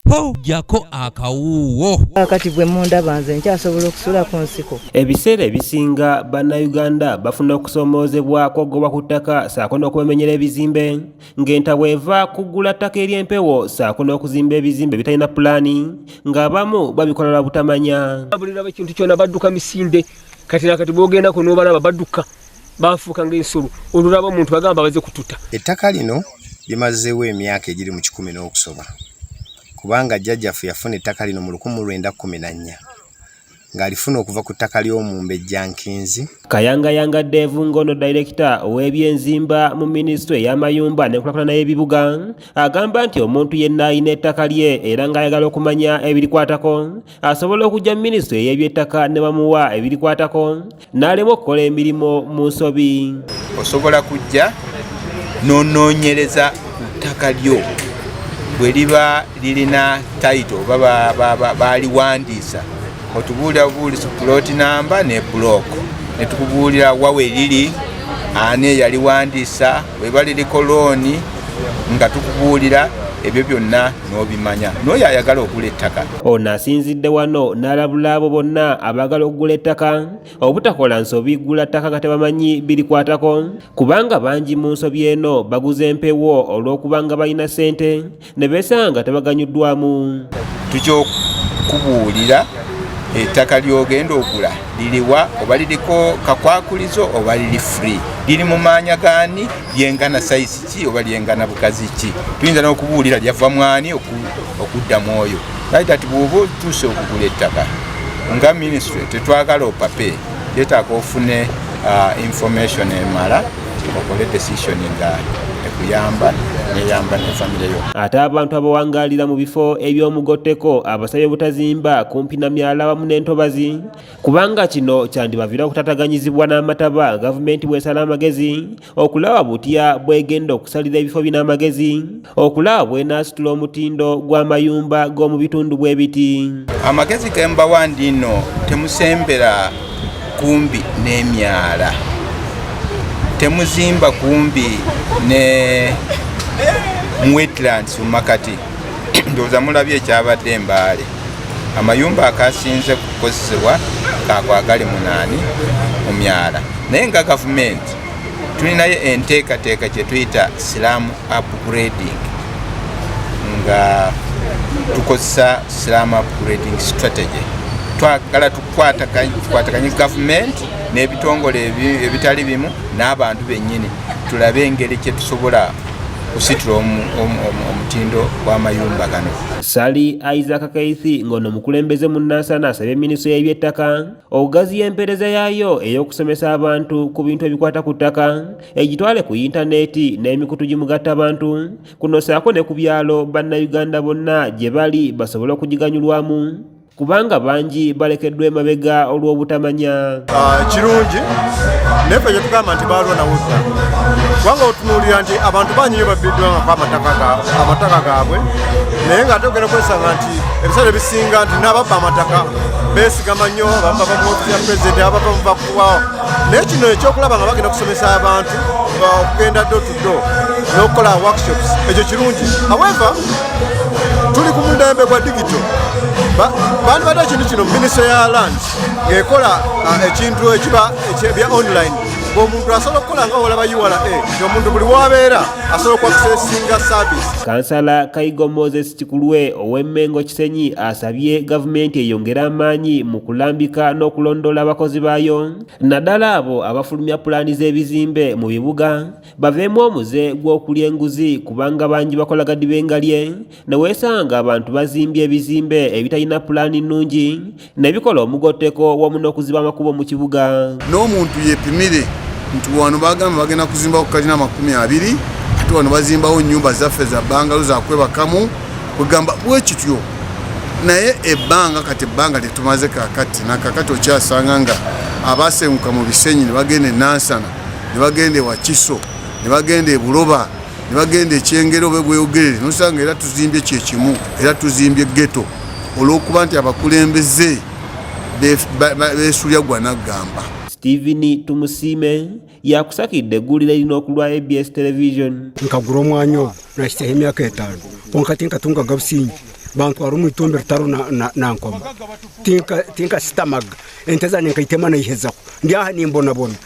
po jako akawuwo akati bwe mundaba nze nkyasobola okusula ku nsiko. Ebiseera ebisinga bannayuganda bafuna okusomoozebwa kwogobwa ku ttaka saako n'okwemenyera ebizimbe ng'entabwe eva kuggula ttaka ery'empewo saako n'okuzimba ebizimbe bitalina pulaani ng'abamu babikola lwa butamanya. Abulira ekintu kyonna badduka misinde kati nakati bw'ogendako n'obalaba badduka bafuuka ng'ensolo olulaba omuntu bagamba baze kututa. Ettaka lino limazeewo emyaka egiri mu 10 n'okusoba kubanga jjajjaffe yafuna ettaka lino mu 1914 ng'alifuna okuva ku ttaka ly'omumbe Jankinzi. Kayangayanga Dave Ngono Director ow'ebyenzimba mu Minisitule y'Amayumba n'enkulaakulana y'ebibuga agamba nti omuntu yenna alina ettaka lye era ng'ayagala okumanya ebirikwatako asobola okujja mu Minisitule y'eby'ettaka ne bamuwa ebirikwatako n'alema okukola emirimu mu nsobi. Osobola kujja n'onoonyereza ku ttaka lyo bwe liba lirina title baba baaliwandiisa otubuulira bubuulisa puloti namba ne buloko ne tukubuulira wawe liri ani yaliwandiisa weba liriko looni nga tukubuulira ebyo byonna n'obimanya n'oyo ayagala okugula ettaka. Ono asinzidde wano n'alabula abo bonna abaagala okugula ettaka obutakola nsobi gula ttaka nga tebamanyi birikwatako kubanga bangi mu nsobi eno baguza empewo olw'okubanga balina ssente ne beesanga tebaganyuddwamu. Tukyokubuulira ettaka ly'ogenda ogula liriwa oba liriko kakwakulizo oba liri free liri mu maanya gaani lyengana sayisi ki oba lyengana bukazi ki tuyinza n'okubuulira lyava mwani okudda mu oyo right ati bw'oba otuuse okugula ettaka nga ministry tetwagala opape yeetaaga ofune information emala okole decision nga ekuyamba neyamba ne family yo. Ate abantu abawangalira mu bifo eby'omugotteko abasabye obutazimba kumpi na myala wamu n'entobazi kubanga kino kyandibavira okutataganyizibwa n'amataba gavumenti bw'esala amagezi okulaba butya bwegenda okusalira ebifo bina amagezi okulaba bw'enaasitula omutindo gw'amayumba g'omu bitundu bwe biti. Amagezi gembawa ndino temusembera kumbi n'emyala temuzimba kumbi ne wetlands makati ndoza mulabye ekyabadde embaale amayumba akasinze kukozesebwa kakwagali 8 mu myala naye nga gavumenti tulinayo enteekateeka kye tuyita slum upgrading nga tukozesa slum upgrading strategy twagala tukwataganye gavumenti n'ebitongole ebitali bimu n'abantu bennyini tulabe engeri kye tusobola kusitula omutindo gw'amayumba gano. Sali Isaac Kaithi ng'ono mukulembeze mu Nansana asabye Minisitule y'Eby'ettaka okugaziya empeereza yaayo ey'okusomesa abantu ku bintu ebikwata ku ttaka egitwale ku yintaneeti n'emikutu gimugatta abantu kuno saako ne ku byalo bannayuganda bonna gye bali basobole okugiganyulwamu kubanga bangi balekeddwa emabega olw'obutamanya. Kirungi naye ffe tugamba nti baalwana wudda kubanga otunuulira nti abantu bangi nyo babbiddwangako amataka gaabwe naye ng'ate ogenda kwesanga nti ebiseera ebisinga nti n'ababba amataka beesigama nnyo ababba mu ofiisi ya pulezidenti ababba mu bakubawo naye kino ekyokulaba nga bagenda kusomesa abantu okugenda door to door n'okukola workshops ekyo kirungi. However tuli ku mundembe gwa digito bandi badde ekintu kino Minisitule ya Land ng'ekola ekintu ekiba ebya online ng'omuntu asobola okukola nga olaba URA nti omuntu buli wabeera asobola okwakisesinga service. Kansala Kayigo Moses Kikulwe ow'Emmengo Kisenyi asabye gavumenti eyongera amaanyi mu kulambika n'okulondoola abakozi baayo naddala abo abafulumya pulaani z'ebizimbe mu bibuga baveemu omuze gw'okulya enguzi kubanga bangi bakola gadibengalye ne weesanga abantu bazimbye ebizimbe ebitalina pulaani nnungi ne bikola omugotteko wamu n'okuziba amakubo mu kibuga. N'omuntu yeepimire nti wano bagamba bagenda kuzimbawo ku kalina 20 ate wano bazimbawo nnyumba zaffe za bbangalo zakwebakamu kwegamba bwekityo naye ebbanga kati ebbanga tetumaze kakati nakakati okyasanga nga abasenguka mu bisenyi ne bagenda e Nansana ne bagenda e Wakiso ne bagenda e Buloba ne bagenda e Kyengero bweyogere nosanga era tuzimbye kyekimu era tuzimbye ghetto olw'okuba nti abakulembeze beesulya gwa naggamba. Stephen Tumusime yakusakidde eggulire lino okulwa ABS Television. Nkagura omwanya ogwo nakiteho emyaka 5 onkati nkatunga Gabusingi bantwara mu itombe ritaro na nkoma tinka sitamaga ente zane nkaitema na ihezaho ndi aha nimbona bona